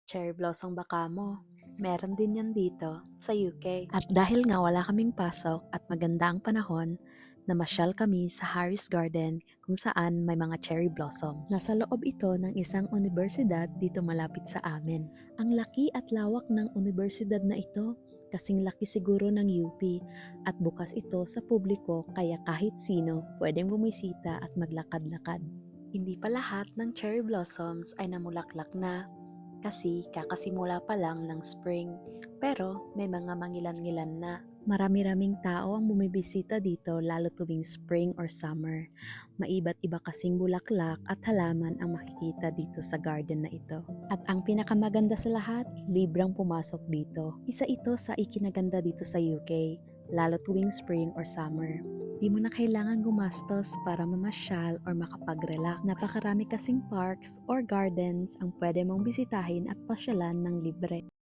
Cherry blossom ba kamo? Meron din yan dito, sa UK. At dahil nga wala kaming pasok at maganda ang panahon, namasyal kami sa Harris Garden kung saan may mga cherry blossoms. Nasa loob ito ng isang universidad dito malapit sa amin. Ang laki at lawak ng universidad na ito, kasing laki siguro ng UP at bukas ito sa publiko kaya kahit sino pwedeng bumisita at maglakad-lakad. Hindi pa lahat ng cherry blossoms ay namulaklak na kasi kakasimula pa lang ng spring, pero may mga mangilan-ngilan na. Marami-raming tao ang bumibisita dito lalo tuwing spring or summer. Maiba't iba kasing bulaklak at halaman ang makikita dito sa garden na ito. At ang pinakamaganda sa lahat, librang pumasok dito. Isa ito sa ikinaganda dito sa UK, lalo tuwing spring or summer. Di mo na kailangan gumastos para mamasyal or makapag-relax. Napakarami kasing parks or gardens ang pwede mong bisitahin at pasyalan ng libre.